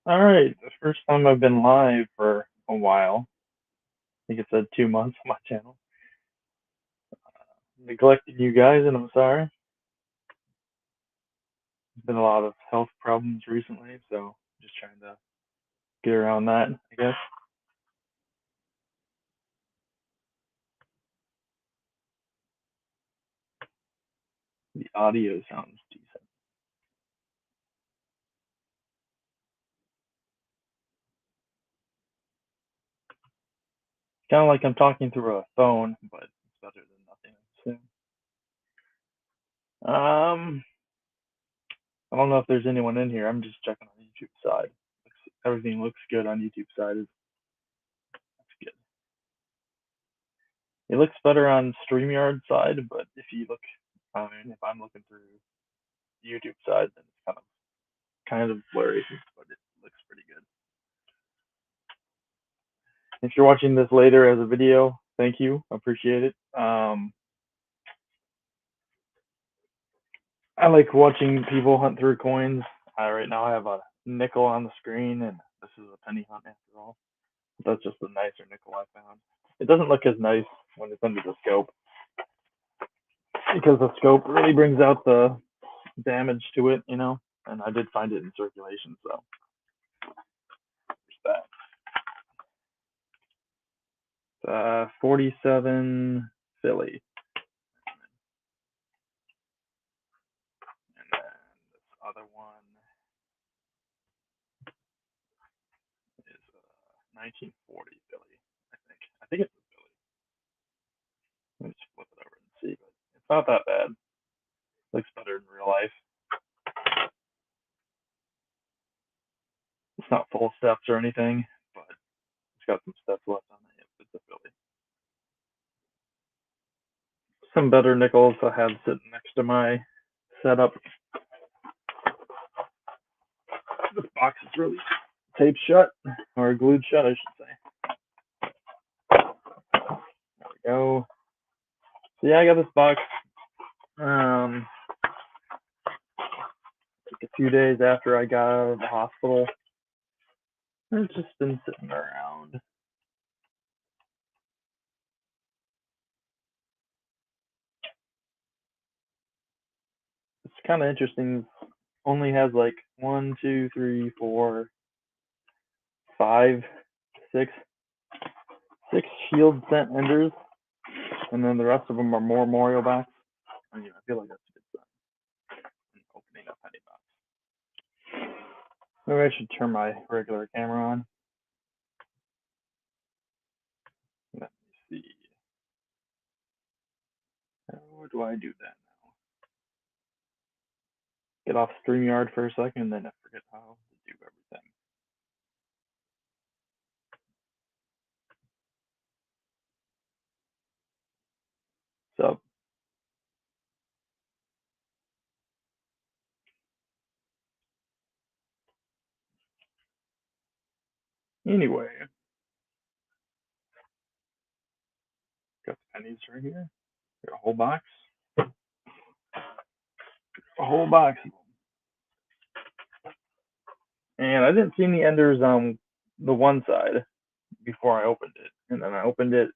All right, the first time I've been live for a while. I think it said 2 months on my channel. Neglecting you guys, and I'm sorry. There's been a lot of health problems recently, so just trying to get around that, I guess. The audio sounds decent. Kind of like I'm talking through a phone, but it's better than nothing. So, I don't know if there's anyone in here. I'm just checking on the YouTube side. Everything looks good on YouTube side. That's good. It looks better on StreamYard side, but if you look, I mean, if I'm looking through YouTube side, then it's kind of blurry, but it looks pretty good. If you're watching this later as a video, thank you, appreciate it. I like watching people hunt through coins. Right now I have a nickel on the screen, and this is a penny hunt after all. That's just a nicer nickel I found. It doesn't look as nice when it's under the scope because the scope really brings out the damage to it, And I did find it in circulation, so there's that. 47 Philly. And then this other one is 1940 Philly, I think. I think it's a Philly. Let me just flip it over and see, but it's not that bad. It looks better in real life. It's not full steps or anything, but it's got some steps left on it. It's a Philly. Some better nickels I have sitting next to my setup. This box is really taped shut, or glued shut, I should say. There we go. So yeah, I got this box. Took a few days after I got out of the hospital. It's just been sitting around. It's kind of interesting. Only has like 1, 2, 3, 4, 5, 6 shield sent enders, and then the rest of them are more memorial backs. I feel like that's a good sign. Opening up any box. Maybe I should turn my regular camera on. Let me see. How do I do that now? Get off StreamYard for a second, then I forget how to do everything. So, anyway, got the pennies right here. Got a whole box. A whole box. And I didn't see any enders on the one side before I opened it, and then I opened it.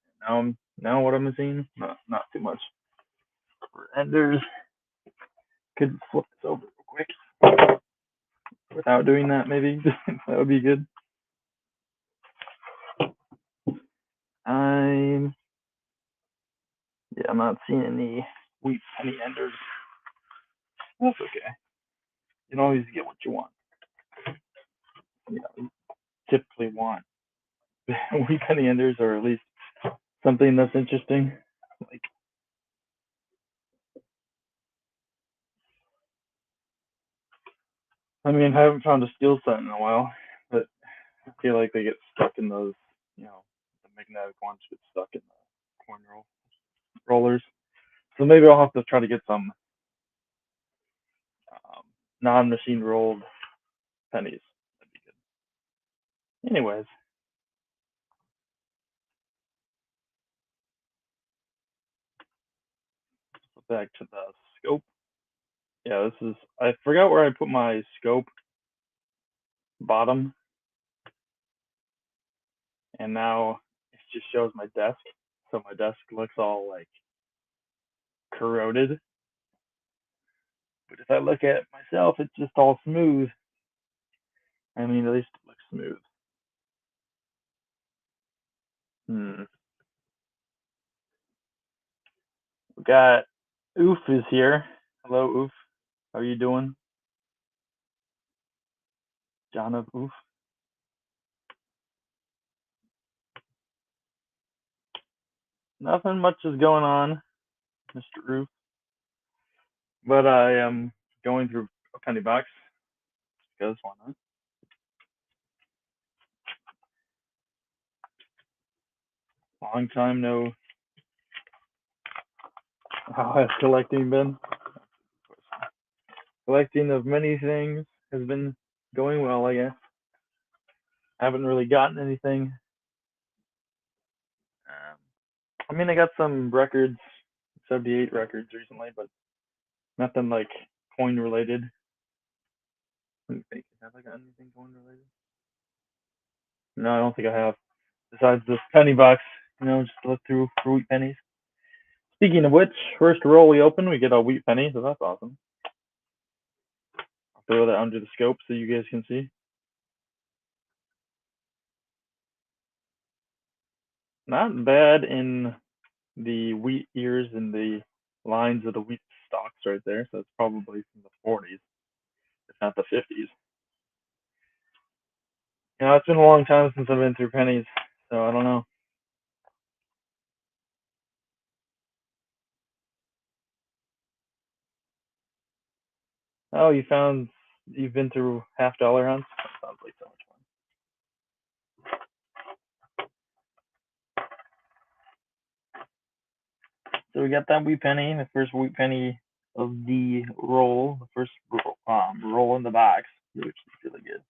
Now what I'm seeing, not too much for enders. Could flip this over real quick without doing that, maybe. That would be good. I'm not seeing any wheat penny enders. That's okay. You don't always get what you want. You typically want wheat penny enders, or at least something that's interesting. Like, I mean, I haven't found a steel set in a while, but I feel like they get stuck in those, the magnetic ones get stuck in the corn rollers. So maybe I'll have to try to get some non-machine rolled pennies. That'd be good. Anyways, back to the scope. Yeah, I forgot where I put my scope bottom. and now it just shows my desk. So my desk looks all like corroded. But if I look at myself, it's just all smooth. I mean, at least it looks smooth. We got Oof is here. Hello, Oof. How are you doing? John of Oof. Nothing much is going on, Mr. Oof. But I am going through a penny box because why not? Long time no. How has collecting been? Collecting of many things has been going well, I guess. I haven't really gotten anything. I mean, I got some records, 78 records recently, but nothing like coin related. Let me think. Have I got anything coin related? No, I don't think I have. Besides this penny box, just look through for wheat pennies. Speaking of which, first roll we open, we get a wheat penny, so that's awesome. I'll throw that under the scope so you guys can see. Not bad in the wheat ears and the lines of the wheat stalks right there. So it's probably from the 40s, if not the 50s. It's been a long time since I've been through pennies, so I don't know. Oh, you've been through half-dollar hunts? That sounds like so much fun. So we got that wheat penny, the first wheat penny of the roll, the first roll in the box, which is really good.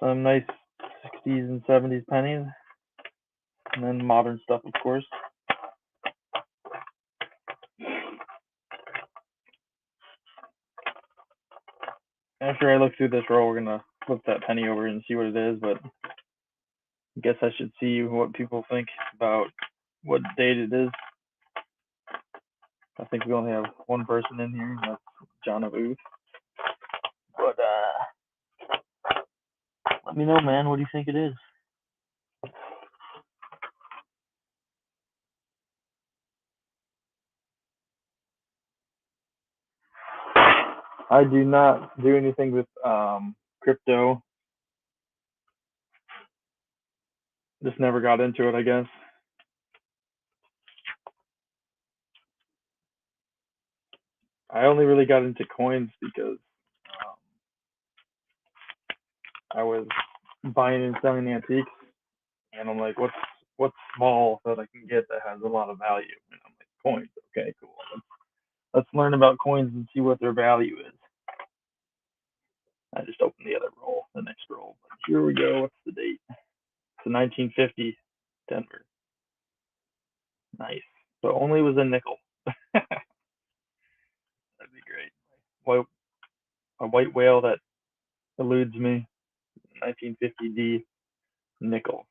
Some nice 60s and 70s pennies, and then modern stuff, of course. After I look through this roll, we're gonna flip that penny over and see what it is, but I guess I should see what people think about what date it is. I think we only have one person in here, and that's John of Ooth. But let me know, man. What do you think it is? I do not do anything with crypto. Just never got into it, I guess. I only really got into coins because I was buying and selling antiques, and I'm like, what's small that I can get that has a lot of value? And I'm like, coins. Okay, cool. Let's learn about coins and see what their value is. I just opened the other roll, the next roll. But here we go. What's the date? It's 1950, Denver. Nice. So only was a nickel. That'd be great. A white whale that eludes me. 1950D nickel.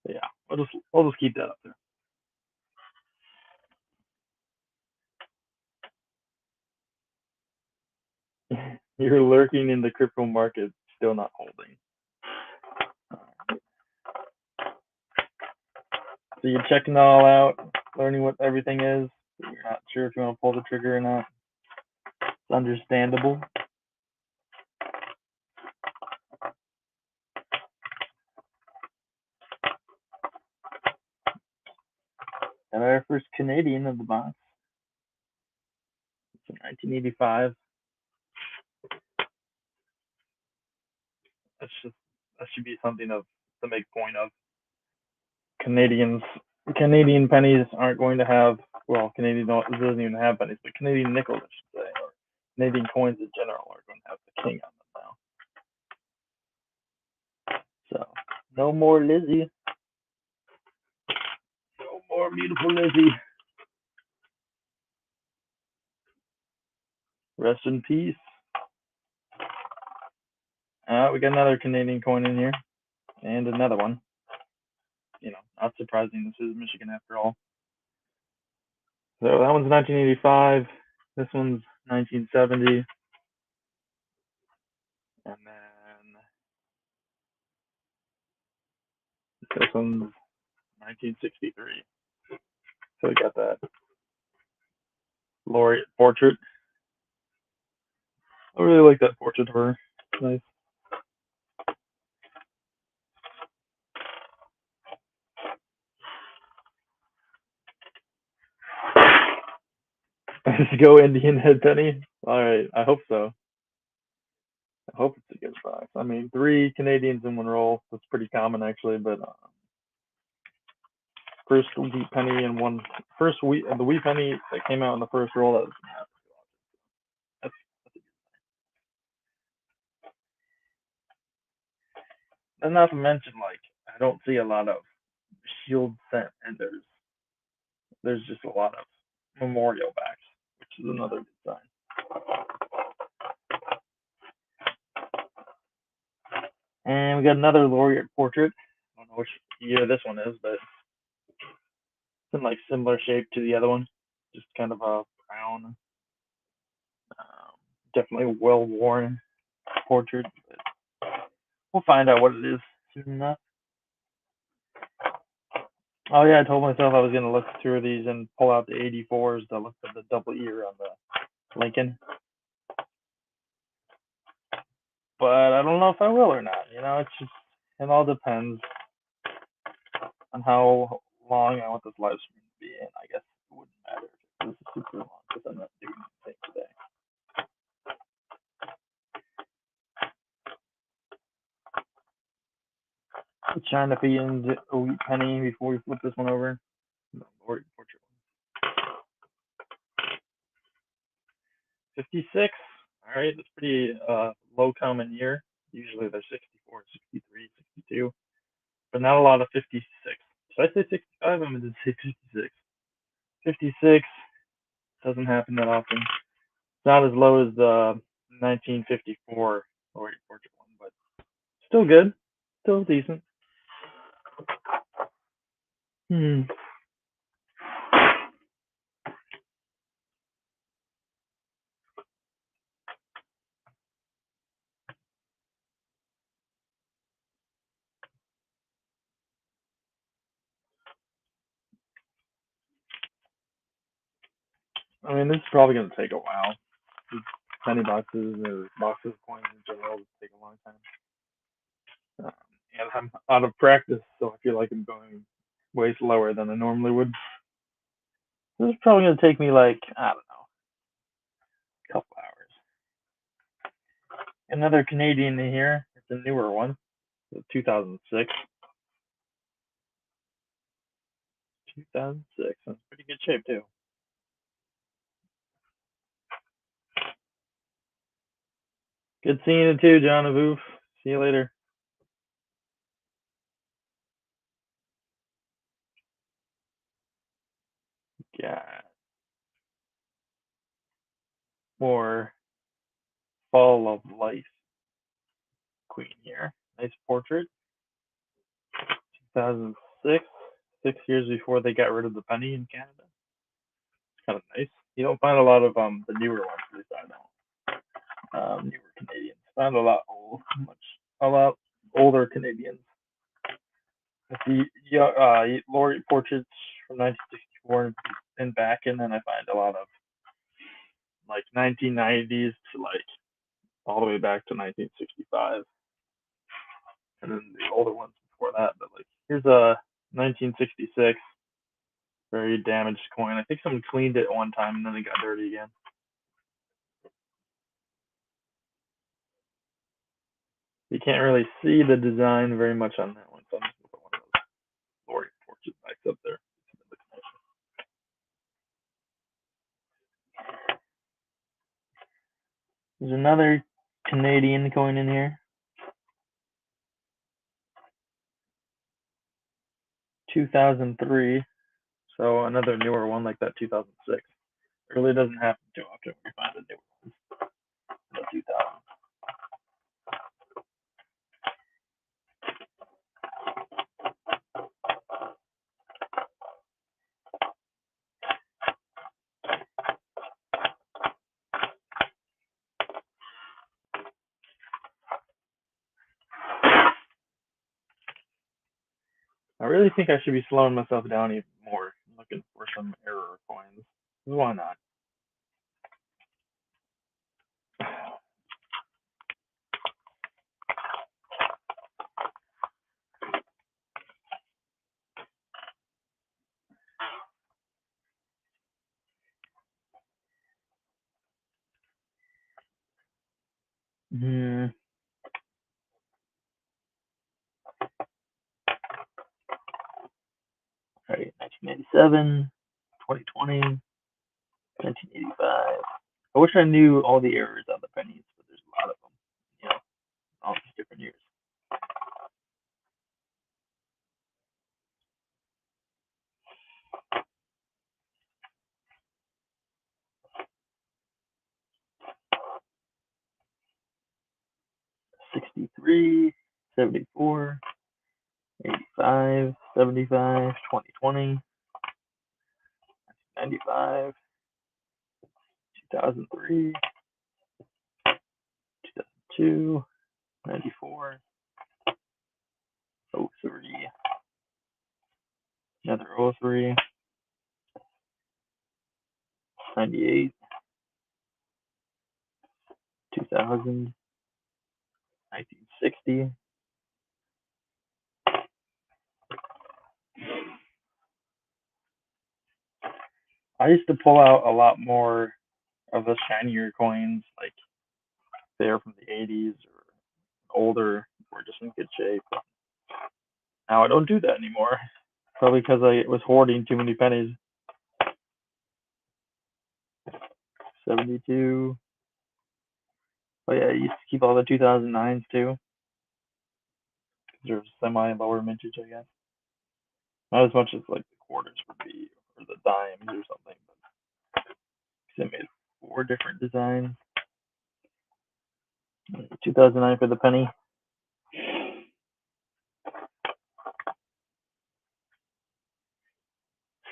So yeah, I'll just keep that up there. You're lurking in the crypto market, still not holding. So you're checking it all out, learning what everything is. You're not sure if you want to pull the trigger or not. It's understandable. And our first Canadian of the box. It's in 1985. That should be something to make point of. Canadian pennies aren't going to have, well, Canadian doesn't even have pennies, but Canadian nickels, I should say, or Canadian coins in general are going to have the king on them now. So no more Lizzie. No more beautiful Lizzie. Rest in peace. We got another Canadian coin in here, and another one. Not surprising. This is Michigan after all. So that one's 1985. This one's 1970. And then this one's 1963. So we got that laureate portrait. I really like that portrait of her. It's nice. Let's go Indian head penny. All right, I hope so. I hope it's a good box. I mean, 3 Canadians in one roll. That's pretty common actually, but first wheat penny and the wheat penny that came out in the first roll. That's and not to mention like I don't see a lot of shield sent and there's just a lot of memorial backs, which is another good sign. And we got another laureate portrait. I don't know which year this one is, but it's in like similar shape to the other one. Just kind of a brown, definitely well worn portrait. But we'll find out what it is soon enough. Oh yeah, I told myself I was gonna look through these and pull out the 84s to look at the double ear on the Lincoln. But I don't know if I will or not. It all depends on how long I want this live stream to be, and I guess it wouldn't matter if it was super long because I'm not doing anything today. I'm trying to feed in a wheat penny before we flip this one over. No, portrait. 56. All right, that's pretty low common year. Usually they're 64, 63, 62, but not a lot of 56. Did I say 65? I'm going to say 56. 56 doesn't happen that often. It's not as low as the 1954 laureate portrait one, but still good, still decent. I mean, this is probably going to take a while. These penny boxes or boxes of coins in general take a long time. And I'm out of practice, so I feel like I'm going way slower than I normally would. This is probably going to take me like, I don't know, a couple hours. Another Canadian in here. It's a newer one. It's 2006. 2006. That's pretty good shape, too. Good seeing you, too, John Avoof. See you later. Got more Fall of Life Queen here. Nice portrait. 2006. 6 years before they got rid of the penny in Canada. It's kind of nice. You don't find a lot of the newer ones, at least I don't. Newer Canadians. Found a lot older Canadians. The laureate portraits from 1964 and back, and then I find a lot of like 1990s to like all the way back to 1965, and then the older ones before that. But like here's a 1966 very damaged coin. I think someone cleaned it one time and then it got dirty again. You can't really see the design very much on that one, so I'm just gonna put one of those laureate portrait backs up there. There's another Canadian coin in here. 2003. So another newer one like that 2006. It really doesn't happen too often when you find a new one in the 2000s. really think I should be slowing myself down even more, looking for some error coins. Why not? Hmm. All right, 1987, 2020, 1985. I wish I knew all the errors on the pennies, but there's a lot of them. You know, all these different years. 63, 74, 85, 75, 2020, 95, 2003, 2002, 94, 03, another 03, 98, 2000, 1960. I used to pull out a lot more of the shinier coins, like they're from the 80s or older, or just in good shape. Now I don't do that anymore. Probably because I was hoarding too many pennies. 72. Oh yeah, I used to keep all the 2009s too. They're semi lower mintage, I guess. Not as much as like the quarters would be or the dimes or something. But they made 4 different designs. 2009 for the penny.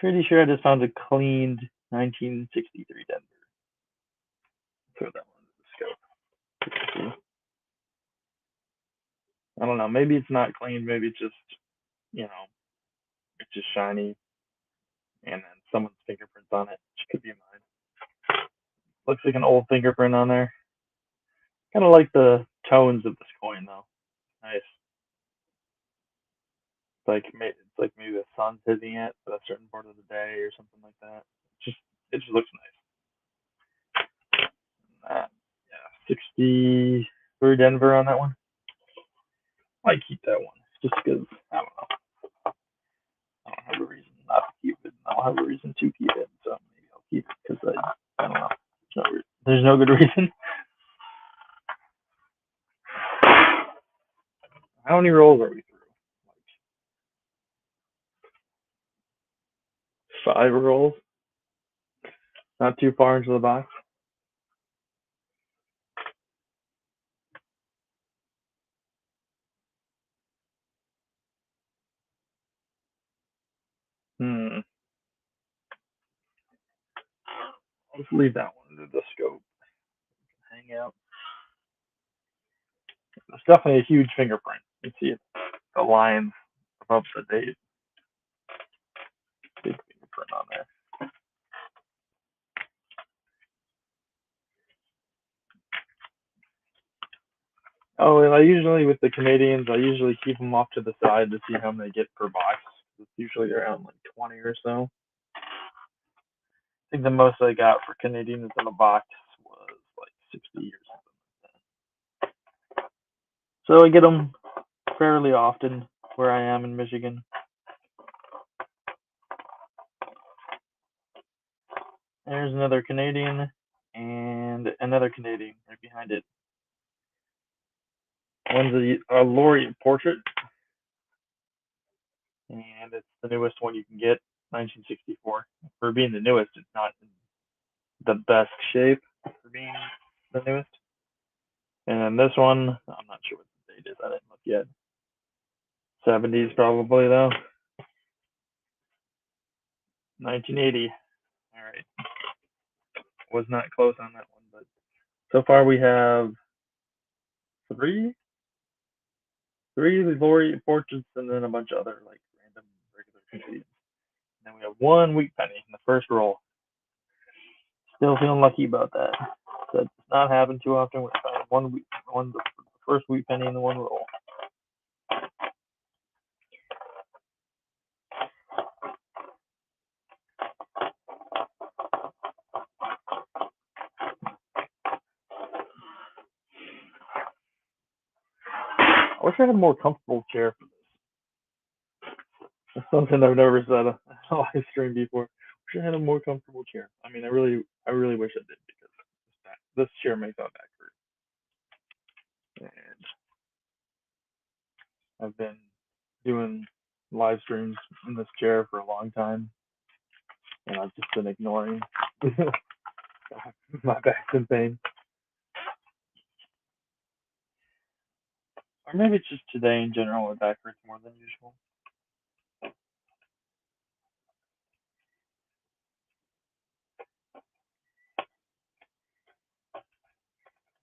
Pretty sure I just found a cleaned 1963 Denver. Throw that one into the scope. I don't know. Maybe it's not clean. Maybe it's just, you know, it's just shiny and then someone's fingerprints on it, which could be mine. Looks like an old fingerprint on there. Kind of like the tones of this coin though. Nice. It's like maybe the sun's hitting it at a certain part of the day or something like that. It just looks nice. Yeah, 60 for Denver on that one. Might keep that one just because I don't know. I don't have a reason not to keep it. I don't have a reason to keep it, so maybe I'll keep it because I don't know. There's no good reason. How many rolls are we through? Like 5 rolls. Not too far into the box. Hmm. Let's leave that one under the scope. Hangout. It's definitely a huge fingerprint. You can see it, the lines above the date. Big fingerprint on there. Oh, and I usually with the Canadians, I usually keep them off to the side to see how many they get per box. It's usually around like 20 or so. I think the most I got for Canadians in a box was like 60 or something. So I get them fairly often where I am in Michigan. There's another Canadian and another Canadian right behind it. One's a laureate portrait, and it's the newest one you can get, 1964. For being the newest, it's not in the best shape for being the newest. And then this one, I'm not sure what the date is. I didn't look yet. 70s probably though. 1980. All right. Was not close on that one, but so far we have three laureate portraits and then a bunch of other like random And then we have one wheat penny in the first roll. Still feeling lucky about that. That does not happen too often. We find the first wheat penny in the one roll. I wish I had a more comfortable chair for this. That's something I've never said on a live stream before. I wish I had a more comfortable chair. I mean, I really wish I did because this chair makes my back hurt. And I've been doing live streams in this chair for a long time, and I've just been ignoring my back's in pain. Or maybe it's just today in general, my back hurts more than usual.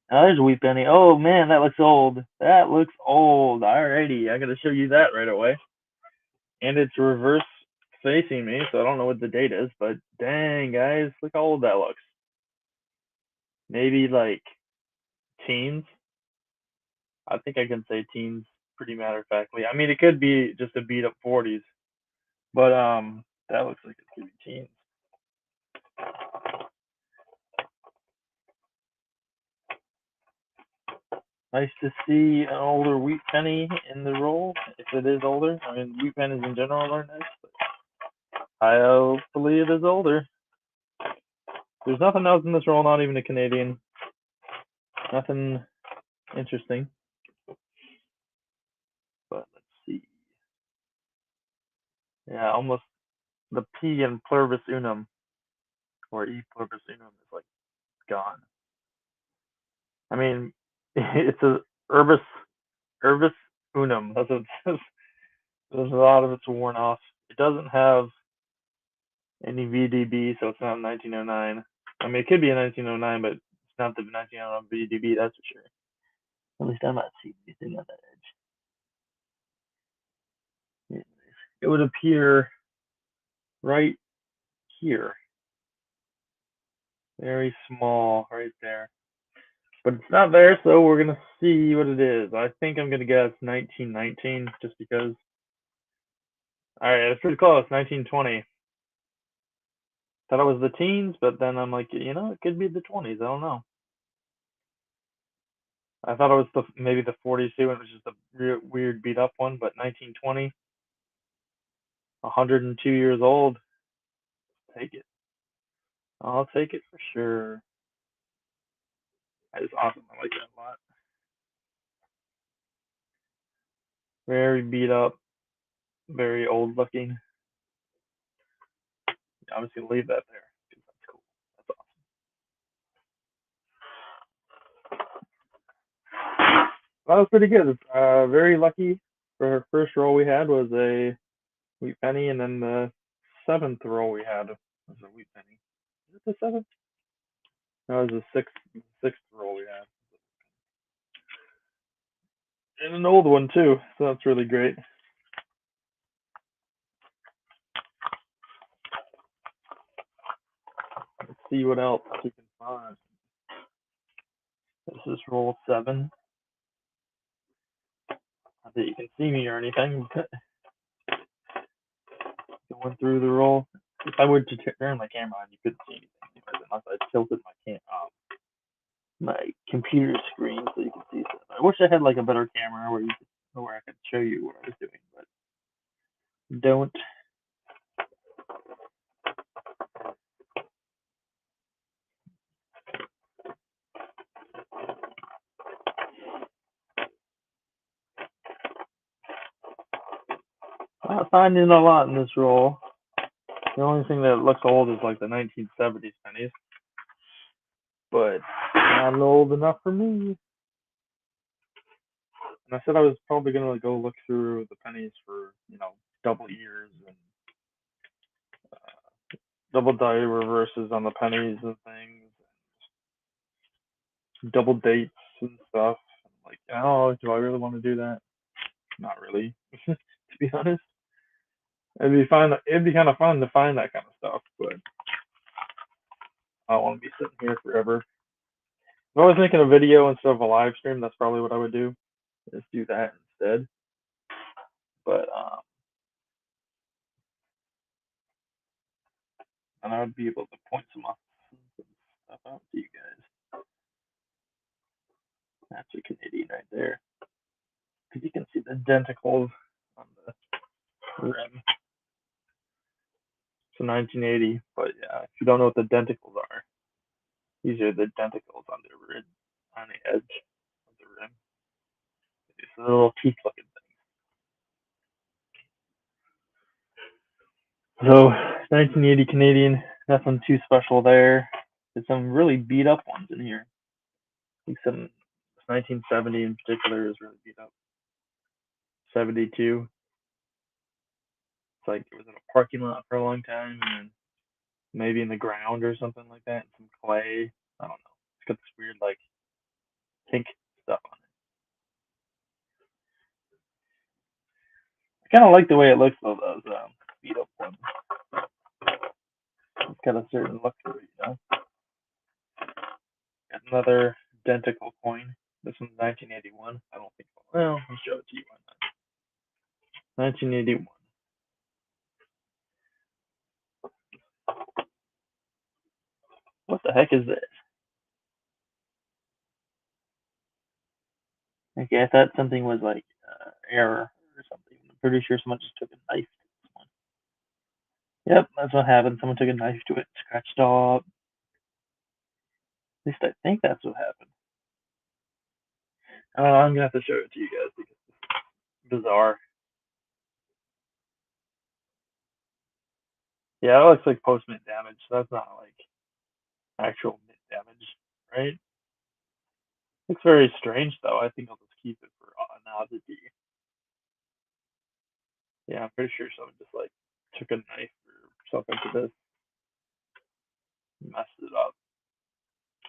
Now there's a wheat penny. Oh man, that looks old. That looks old. Alrighty, I gotta show you that right away. And it's reverse facing me, so I don't know what the date is, but dang guys, look how old that looks. Maybe like teens. I think I can say teens pretty matter of factly. I mean, it could be just a beat up 40s, but that looks like it could be teens. Nice to see an older wheat penny in the roll, if it is older. I mean, wheat pennies in general are nice, but I hopefully it is older. There's nothing else in this roll, not even a Canadian. Nothing interesting. But let's see. Yeah, almost the P in pluribus unum, or E pluribus unum, is like gone. I mean, it's a urbis unum. That's what it says. There's a lot of it's worn off. It doesn't have any VDB, so it's not 1909. I mean, it could be a 1909, but it's not the 1909 VDB, that's for sure. At least I'm not seeing anything on that edge. It would appear right here. Very small, right there. But it's not there, so we're gonna see what it is. I think I'm gonna guess 1919, just because. All right, it's pretty close. 1920. Thought it was the teens, but then I'm like, it could be the 20s. I don't know. I thought it was maybe the 40s too, and it was just a weird beat up one. But 1920, 102 years old. Take it. I'll take it for sure. That is awesome. I like that a lot. Very beat up, very old looking. I'm just gonna leave that there because that's cool. That's awesome. That was pretty good. Very lucky. For our first roll we had was a wheat penny, and then the seventh roll we had was a wheat penny. Is it the seventh? No, it was the sixth roll we had, and an old one too. So that's really great. Let's see what else we can find. This is roll 7. Not that you can see me or anything, but going through the roll. If I were to turn my camera on, you couldn't see anything unless I tilted my computer screen so you could see stuff. I wish I had like a better camera where I could show you what I was doing, but don't. I'm not finding a lot in this roll. The only thing that looks old is like the 1970s pennies, but not old enough for me. And I said I was probably gonna go look through the pennies for double ears and double die reverses on the pennies and things, double dates and stuff. Like, oh, do I really want to do that? Not really, to be honest. It'd be fun. It'd be kind of fun to find that kind of stuff, but I don't want to be sitting here forever. If I was making a video instead of a live stream, that's probably what I would do. Just do that instead. But and I would be able to point some stuff out to you guys. That's a Canadian right there, because you can see the denticles on the rim. So 1980, but yeah, if you don't know what the denticles are, these are the denticles on the rim, on the edge of the rim. These little teeth-looking things. So 1980 Canadian, nothing too special there. There's some really beat up ones in here. I think some 1970 in particular is really beat up. 72. It's like it was in a parking lot for a long time, and maybe in the ground or something like that, and some clay. I don't know. It's got this weird like pink stuff on it. I kind of like the way it looks though. Those beat up ones. It's got a certain look to it. Got another identical coin. This one's 1981. I don't think so. Well, I'll show it to you. 1981. What the heck is this? Okay, I thought something was like error or something. I'm pretty sure someone just took a knife to this one. Yep, that's what happened. Someone took a knife to it, scratched off. At least I think that's what happened. I don't know. I'm gonna have to show it to you guys because it's bizarre. Yeah, it looks like post-mint damage. So that's not like actual mint damage, right? Looks very strange though. I think I'll just keep it for an oddity. Yeah, I'm pretty sure someone just like took a knife or something to this, messed it up.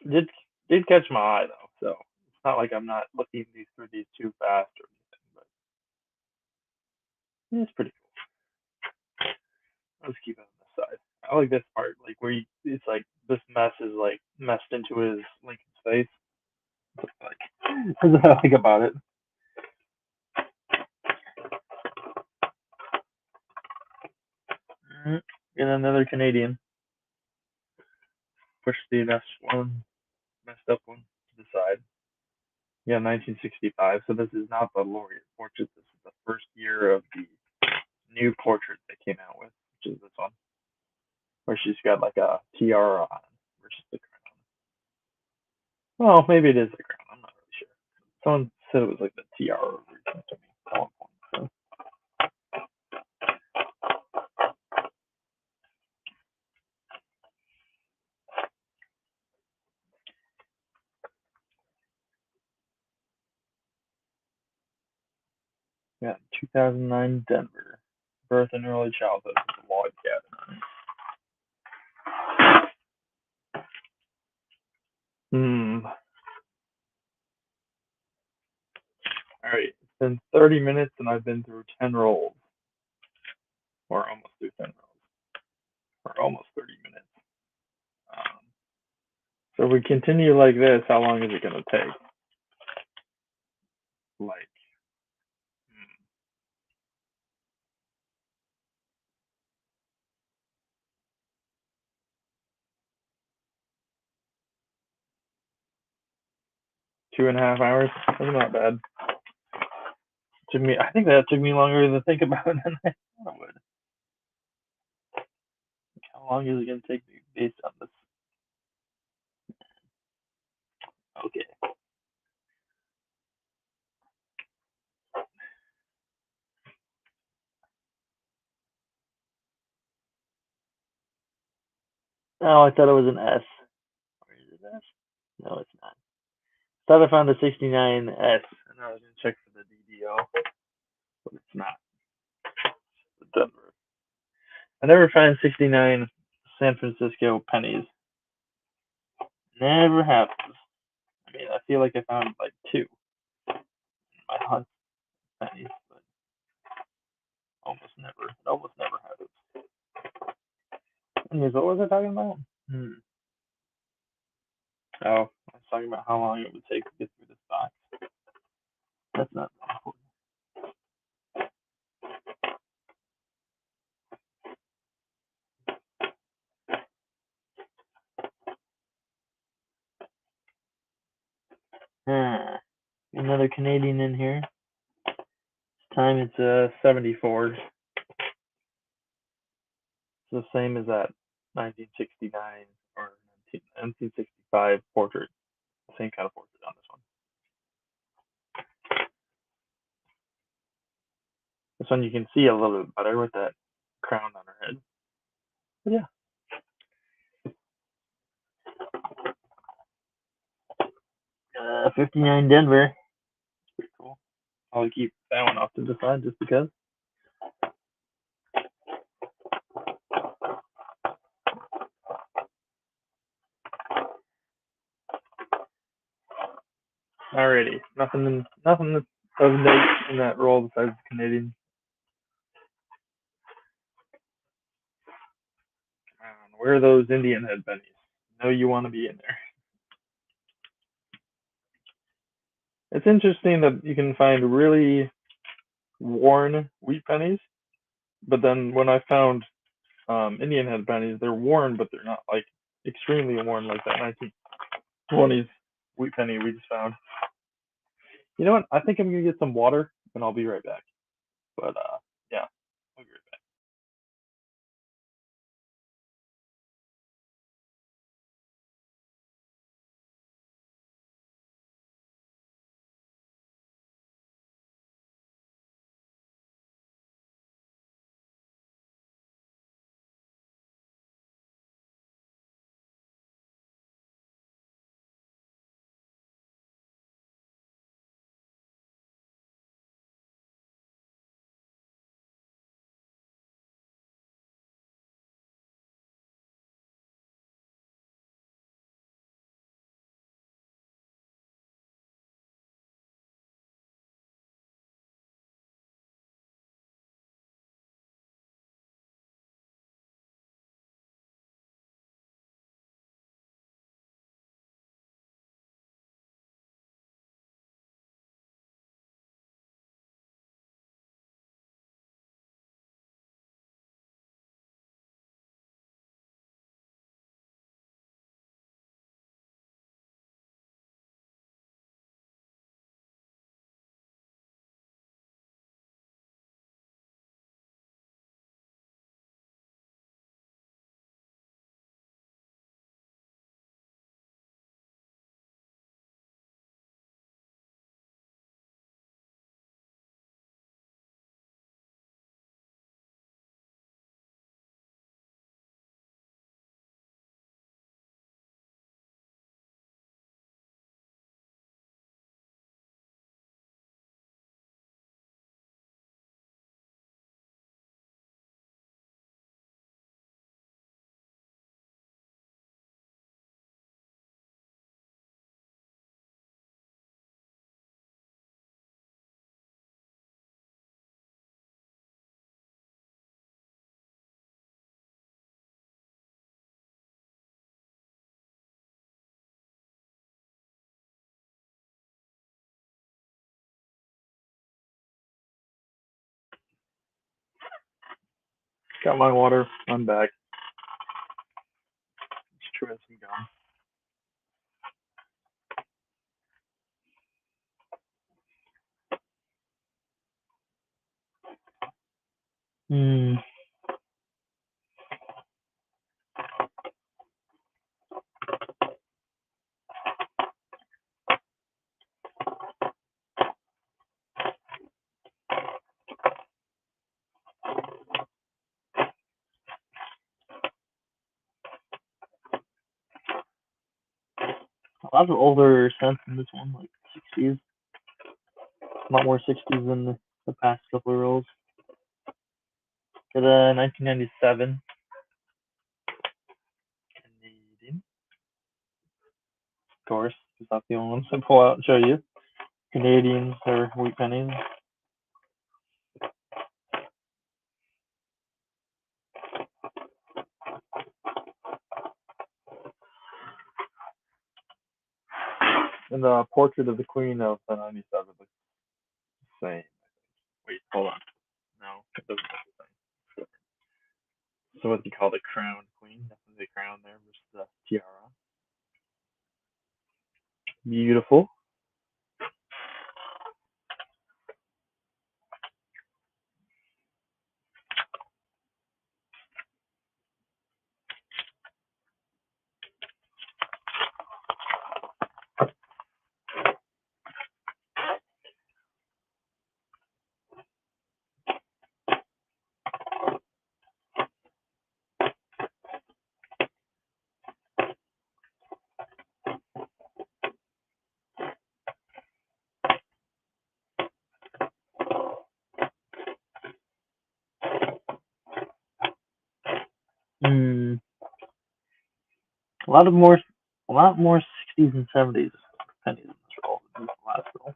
Did did catch my eye though, so it's not like I'm not looking through these too fast or anything, but yeah, it's pretty cool. I'll just keep it on the side. I like this part, like where it's like this mess is like messed into his Lincoln's face. Like that's what I like about it. Mm-hmm. And another Canadian. Push the next one, messed up one to the side. Yeah, 1965. So this is not the laureate portrait. This is the first year of the new portrait they came out with, which is this one, where she's got like a tiara on versus the crown. Well, maybe it is the crown. I'm not really sure. Someone said it was like the tiara version to me at one point. So. Yeah, 2009 Denver. Birth and early childhood with a log cabin. All right. It's been 30 minutes and I've been through 10 rolls. Or almost through 10 rolls. Or almost 30 minutes. Um, so if we continue like this, how long is it going to take? Like, 2.5 hours? That's not bad. Took me. I think that took me longer to think about than I thought it would. How long is it going to take me based on this? Okay. Oh, I thought it was an S. Or is it S? No, it's not. I thought I found the 69S, and I was going to check for the DDO, but it's not. It's Denver. I never find 69 San Francisco pennies. Never happens. I mean, I feel like I found like two in my hunt pennies, but almost never. It almost never happens. Anyways, what was I talking about? Oh, I was talking about how long it would take to get through this box. That's not important. Another Canadian in here. This time it's 74. It's the same as that 1969 or 1965 portrait. Same kind of portrait on this one. This one you can see a little bit better with that crown on her head. But yeah. 59 Denver. Pretty cool. I'll keep that one off to the side just because. Alrighty, nothing of note in that roll besides the Canadian. Where are those Indian head pennies? No, you want to be in there. It's interesting that you can find really worn wheat pennies, but then when I found Indian head pennies, they're worn, but they're not like extremely worn like that 1920s wheat penny we just found. You know what? I think I'm gonna get some water and I'll be right back. But yeah, I'll be right back. Got my water. I'm back. Just chewing some gum. A lot of older cents in this one, like 60s. A lot more 60s than the past couple of rolls. Got a 1997 Canadian. Of course, it's not the only ones I pull out and show you. Canadians or wheat pennies. And the portrait of the Queen of the 97 looks the same. Wait, hold on. No, it doesn't look the same. So what do you call the crowned queen? That's the crown there versus the tiara. Beautiful. Hmm. A lot of more, a lot more 60s and 70s pennies in this roll than the last roll.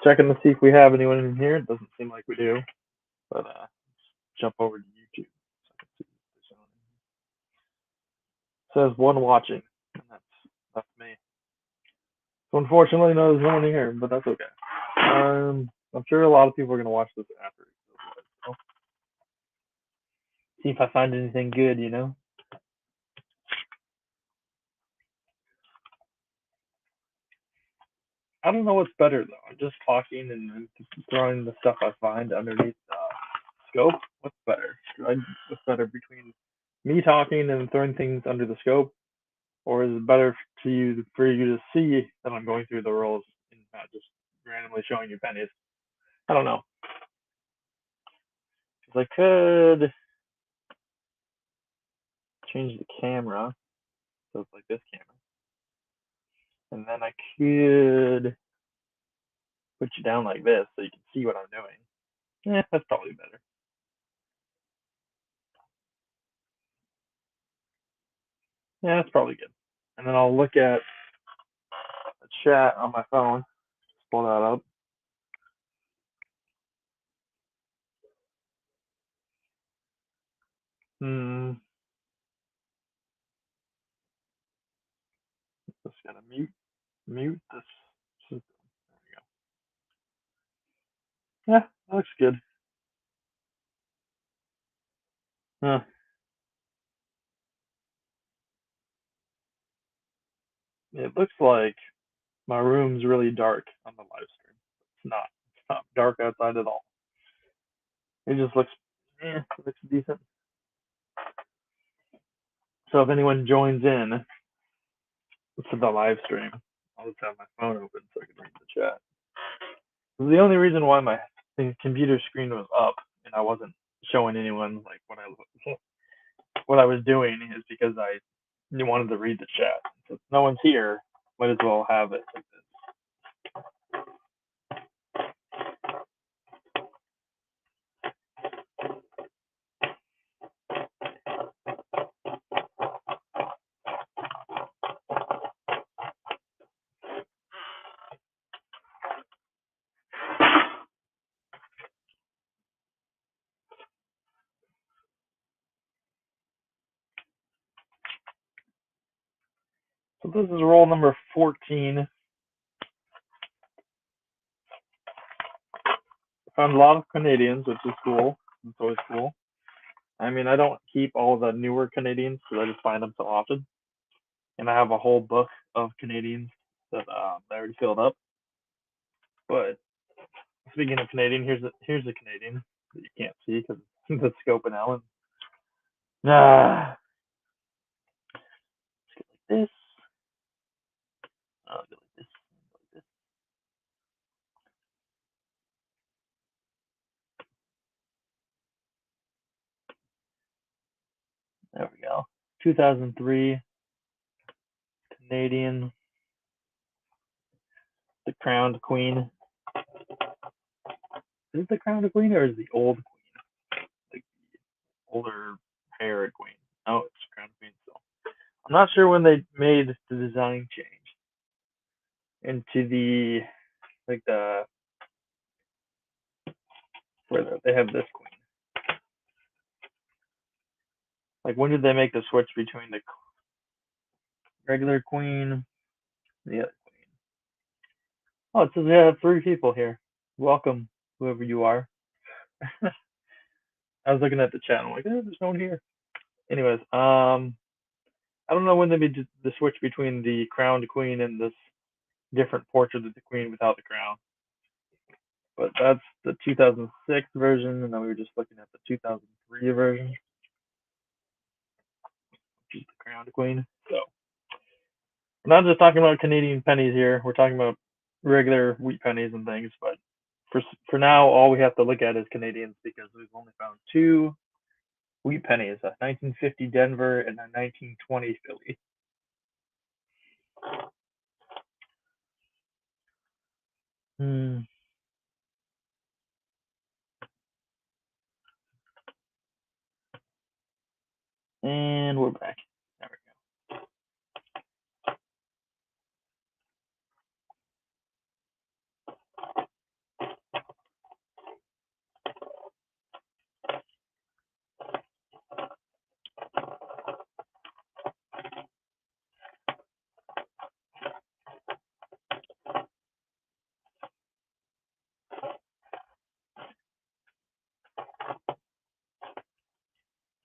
Checking to see if we have anyone in here. It doesn't seem like we do, but let's jump over to YouTube. So it says one watching, and that's me. So unfortunately, no, there's no one here, but that's okay. I'm sure a lot of people are gonna watch this after. So see if I find anything good, you know. I don't know what's better though. I'm just talking and throwing the stuff I find underneath scope. What's better? What's better between me talking and throwing things under the scope, or is it better for you to see that I'm going through the rolls and not just randomly showing you pennies? I don't know. Because I could change the camera so it's like this camera, and then I could put you down like this so you can see what I'm doing. That's probably better. Yeah, that's probably good. And then I'll look at the chat on my phone. Just pull that up. Just gotta mute this. There we go. Yeah, that looks good. Huh. It looks like my room's really dark on the live stream. It's not. It's not dark outside at all. It just it looks decent. So if anyone joins in to the live stream, I'll just have my phone open so I can read the chat. The only reason why my computer screen was up and I wasn't showing anyone like what I was doing is because I wanted to read the chat. So if no one's here, might as well have it like this. So this is roll number 14. Found a lot of Canadians, which is cool. It's always cool. I mean, I don't keep all the newer Canadians because I just find them so often. And I have a whole book of Canadians that I already filled up. But speaking of Canadian, here's a Canadian that you can't see because it's the scope and Ellen. Ah, let's go like this. I'll go like this. Like this. There we go. 2003 Canadian, the crowned queen. Is it the crowned queen or is the old queen? Like the older haired queen? Oh, it's crowned queen still. I'm not sure when they made the design change into the like the where they have this queen. Like, when did they make the switch between the regular queen and the other queen? Oh, it says we have 3 people here. Welcome, whoever you are. I was looking at the chat. I'm like, there's no one here. Anyways, I don't know when they made the switch between the crowned queen and this different portrait of the queen without the crown. But that's the 2006 version, and then we were just looking at the 2003 version, which is the crowned queen. So we're not just talking about Canadian pennies here. We're talking about regular wheat pennies and things. But for now, all we have to look at is Canadians because we've only found 2 wheat pennies: a 1950 Denver and a 1920 Philly. And we're back. There we go.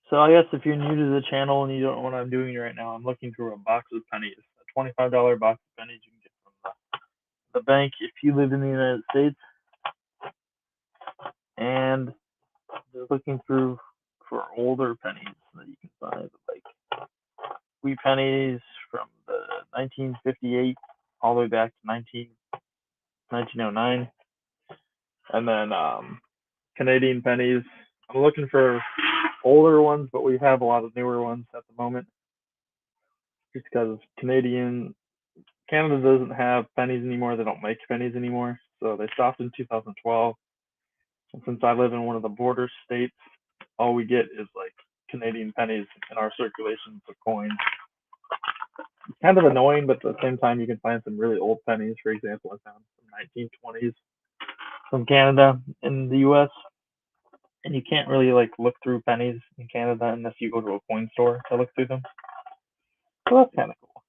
So I guess if you're new to the channel and you don't know what I'm doing right now, I'm looking through a box of pennies, a $25 box of pennies you can get from the bank if you live in the United States, and just looking through for older pennies that you can find, like wheat pennies from the 1958 all the way back to 1909, and then Canadian pennies. I'm looking for older ones, but we have a lot of newer ones at the moment, just because Canada doesn't have pennies anymore. They don't make pennies anymore, so they stopped in 2012. And since I live in one of the border states, all we get is like Canadian pennies in our circulation for coins. It's kind of annoying, but at the same time, you can find some really old pennies. For example, I found some 1920s from Canada in the U.S. And you can't really like look through pennies in Canada unless you go to a coin store to look through them. So that's kind of cool.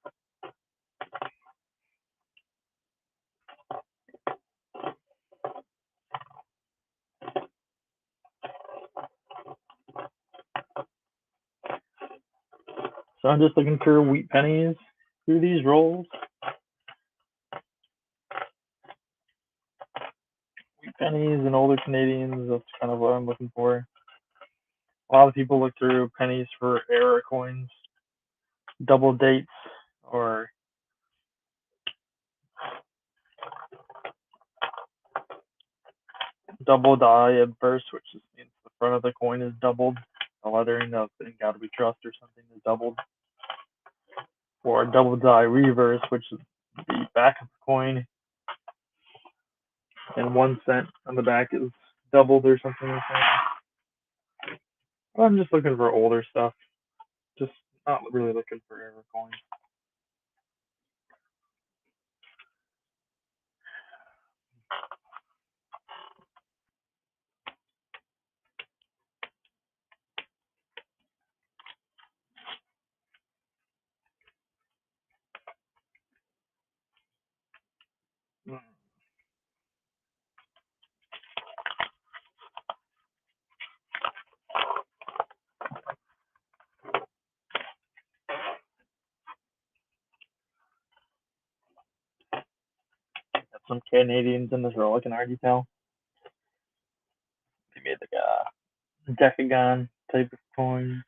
So I'm just looking for wheat pennies through these rolls. Wheat pennies and older Canadians, that's kind of what I'm looking for. A lot of people look through pennies for era coins, double dates, or double die adverse, which means the front of the coin is doubled. The lettering of "In God We Trust" or something is doubled. Or double die reverse, which is the back of the coin, and 1 cent on the back is doubled or something like that. Well, I'm just looking for older stuff. Just not really looking for era coins. Got some Canadians in this row, I can already tell. They made like a decagon type of coin.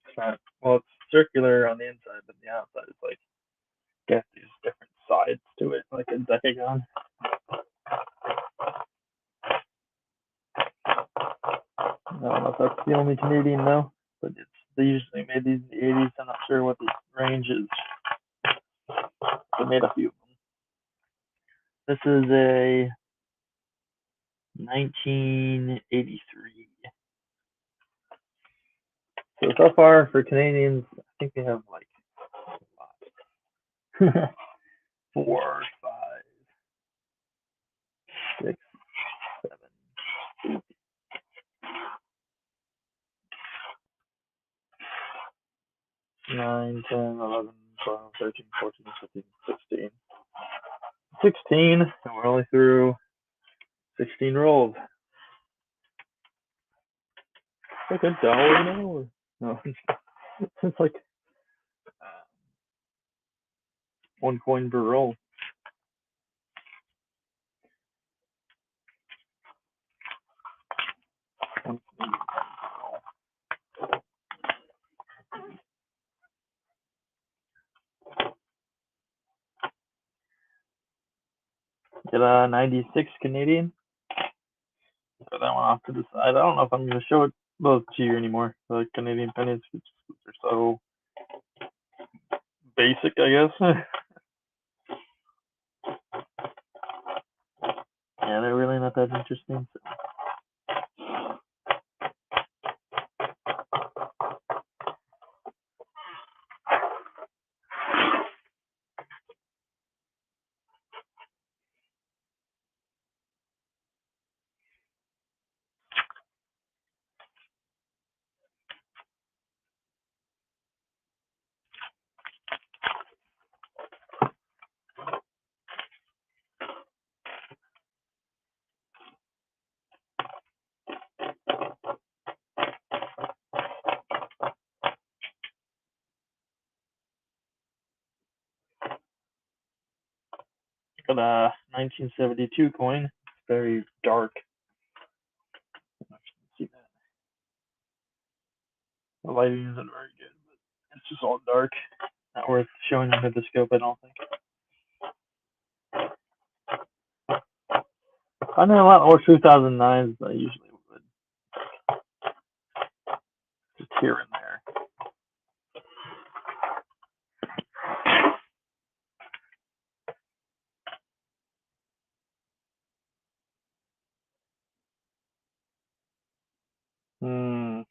It's not, well, it's circular on the inside, but the outside is like, get these different sides to it, like a decagon. I don't know if that's the only Canadian though, but they usually made these in the 80s. I'm not sure what the range is. They made a few of them. This is a 1983. So far for Canadians, I think they have like 4, 5, 6, 7, 9, 10, 11, 12, 13, 14, 15, 16. 16, and we're only through 16 rolls. It's like $1 an hour. No, it's like 1 coin per roll. Get a 96 Canadian. Throw that one off to the side. I don't know if I'm going to show those to you anymore. The Canadian pennies, they're so basic, I guess. Yeah, they're really not that interesting. So. Got a 1972 coin. It's very dark. I don't know if you can see that. The lighting isn't very good, but it's just all dark. Not worth showing under the scope, I don't think. I know a lot more 2009s than I usually would. Just here and there. Hmm.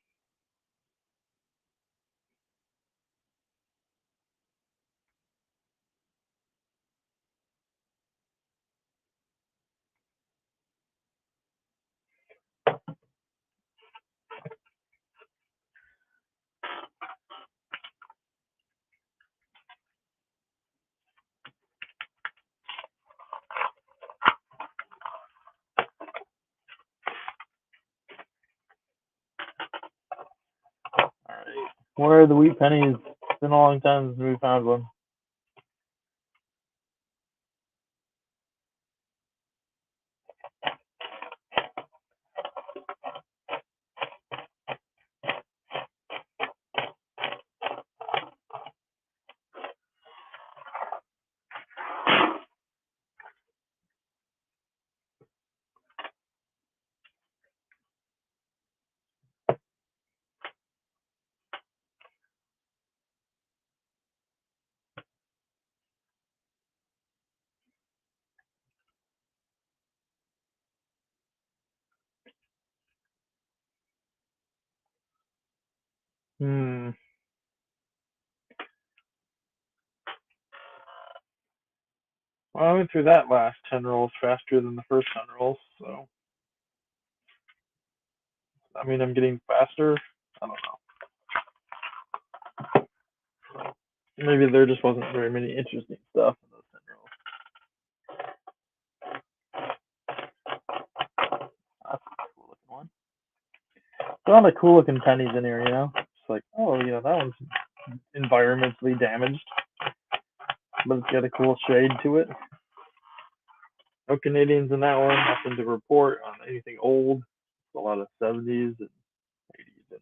Alright. Where are the wheat pennies? It's been a long time since we found one. Hmm. Well, I went through that last 10 rolls faster than the first 10 rolls, so. I mean, I'm getting faster. I don't know. Maybe there just wasn't very many interesting stuff in those 10 rolls. That's a cool looking one. There's a lot of cool looking pennies in here, you know? It's like, oh, you know, that one's environmentally damaged, but it's got a cool shade to it. No Canadians in that one. Nothing to report on anything old. A lot of 70s and 80s and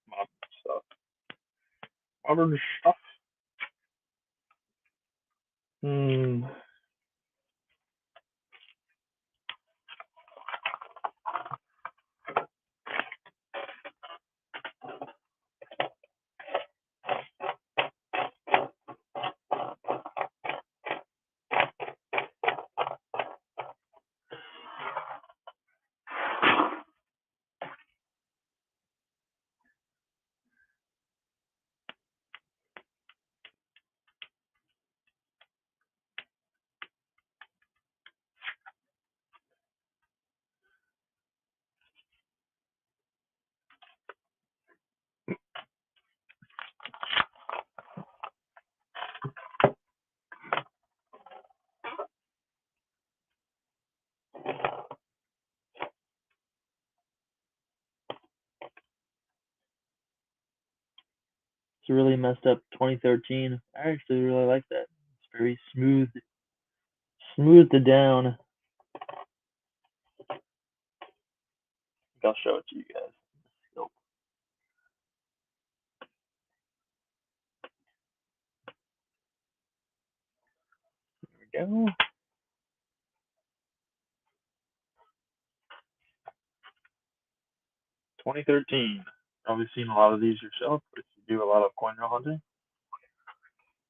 modern stuff. Modern stuff. Hmm. It's a really messed up 2013. I actually really like that. It's very smoothed down. I'll show it to you guys. Nope. There we go. 2013. Probably seen a lot of these yourself, but if you do a lot of coin roll hunting,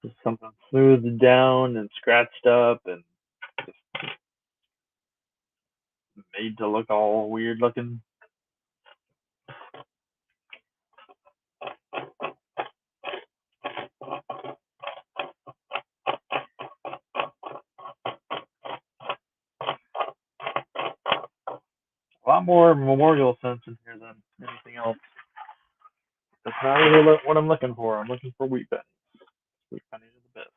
just something smoothed down and scratched up and just made to look all weird looking. A lot more memorial sense in here than anything else. That's not really what I'm looking for. I'm looking for wheat pennies. Wheat pennies are the best.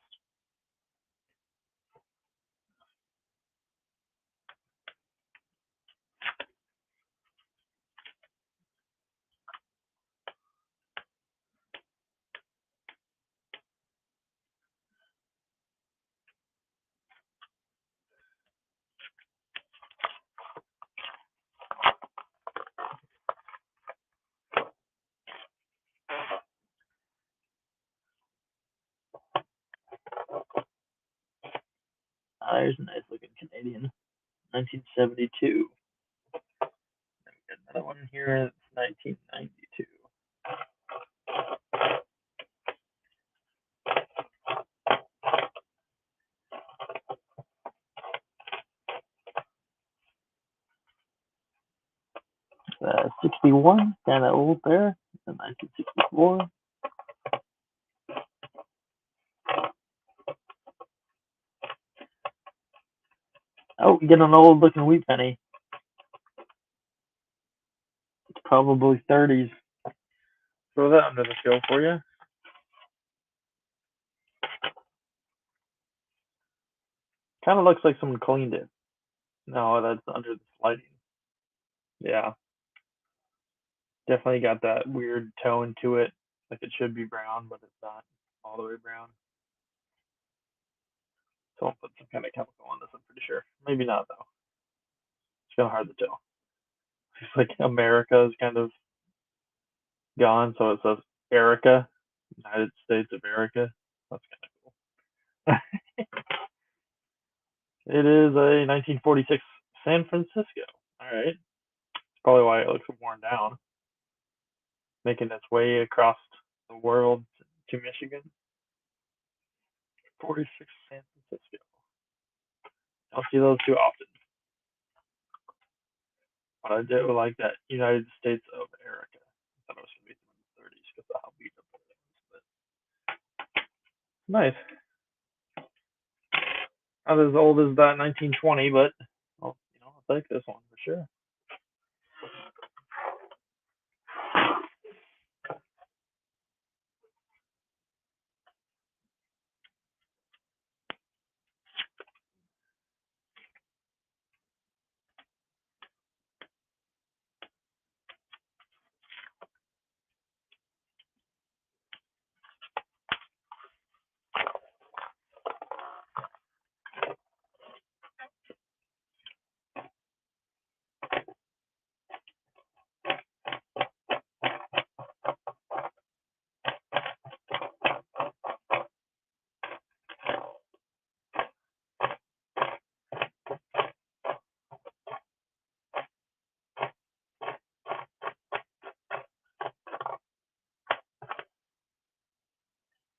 There's a nice looking Canadian. 1972. Another one here that's 1992. Uh, 61, kind of old there. 1964. Oh, we get an old looking wheat penny. It's probably 30s. Throw that under the scale for you. Kind of looks like someone cleaned it. No, that's under the sliding. Yeah, definitely got that weird tone to it. Like it should be brown, but it's not all the way brown. Someone put some kind of chemical on this, I'm pretty sure. Maybe not, though. It's kind of hard to tell. It's like America is kind of gone, so it says Erica, United States of America. That's kind of cool. It is a 1946 San Francisco. All right. That's probably why it looks worn down. Making its way across the world to Michigan. 46 San Francisco. Don't see those too often. But I do like that United States of America. I thought it was going to be from the 30s because of how beat up it is. But nice. Not as old as that 1920, but well, I'll take this one for sure.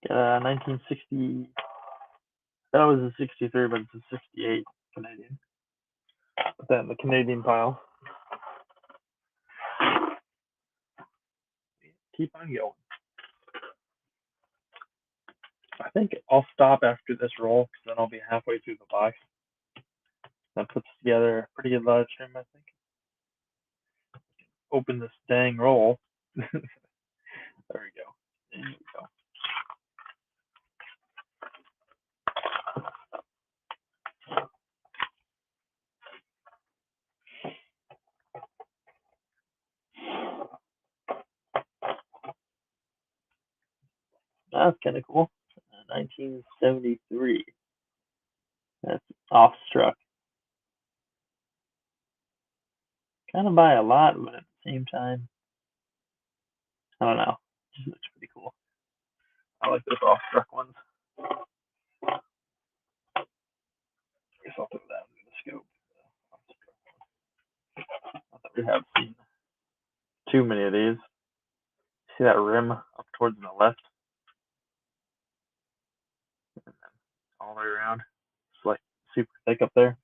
Got a 1960. That was a 63, but it's a 68 Canadian. Put that in the Canadian pile. Keep on going. I think I'll stop after this roll because then I'll be halfway through the box. That puts together a pretty good live stream, I think. Open this dang roll. There we go. There we go. That's kind of cool. 1973. That's Offstruck. Kind of by a lot, but at the same time, I don't know. It just looks pretty cool. I like those Offstruck ones. I guess I'll throw that under the scope. Not that we have seen too many of these. See that rim up towards the left? And then all the way around. It's like super thick up there.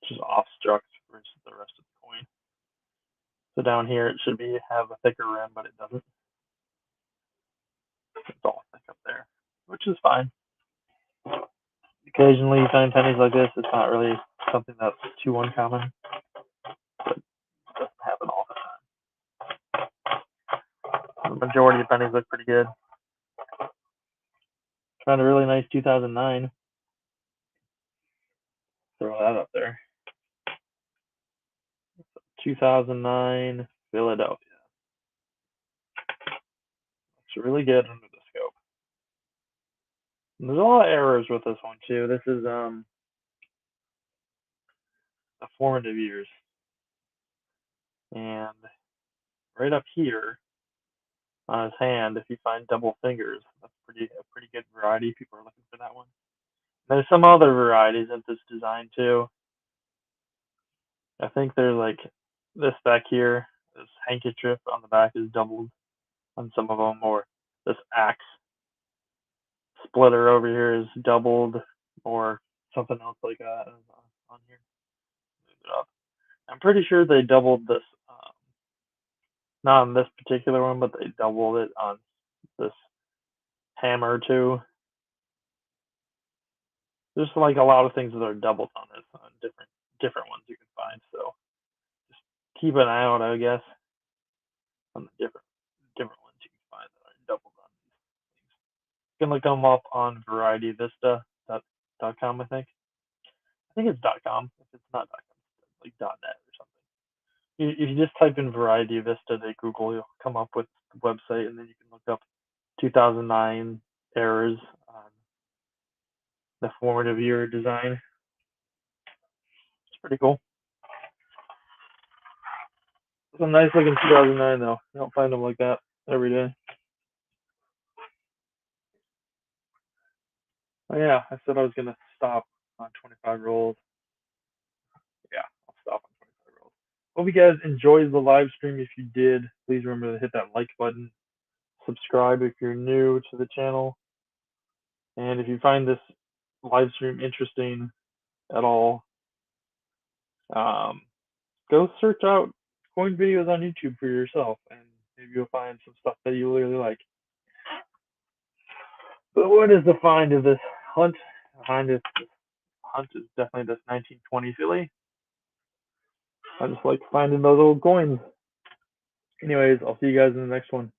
It's just Offstruck versus the rest of the coin. So down here it should have a thicker rim, but it doesn't. It's all thick up there, which is fine. Occasionally you find pennies like this. It's not really something that's too uncommon, but it doesn't happen all the time. The majority of pennies look pretty good. Found a really nice 2009. Throw that up there. 2009 Philadelphia. It's really good under the scope. And there's a lot of errors with this one too. This is the formative years, and right up here on his hand, if you find double fingers, that's a pretty good variety. People are looking for that one. And there's some other varieties of this design too. I think there's like this back here, this handkerchief on the back is doubled on some of them, or this axe splitter over here is doubled, or something else like that on here. Move it up. I'm pretty sure they doubled this, not on this particular one, but they doubled it on this hammer too. There's like a lot of things that are doubled on this, on different ones you can find. So just keep an eye out, I guess, on the different ones you can find that are doubled on these things. You can look them up on VarietyVista.com, I think. I think it's .com. If it's not .com, it's like .net or something. If you just type in Variety Vista to Google, you'll come up with the website, and then you can look up 2009 errors on the formative year design. It's pretty cool. It's a nice looking 2009 though. You don't find them like that every day. Oh yeah, I said I was gonna stop on 25 rolls. Yeah, I'll stop on 25 rolls. Hope you guys enjoyed the live stream. If you did, please remember to hit that like button. Subscribe if you're new to the channel. And if you find this live stream interesting at all, go search out coin videos on YouTube for yourself, and maybe you'll find some stuff that you really like. But what is the find of this hunt? Behind this hunt is definitely this 1920 Philly. I just like finding those old coins. Anyways, I'll see you guys in the next one.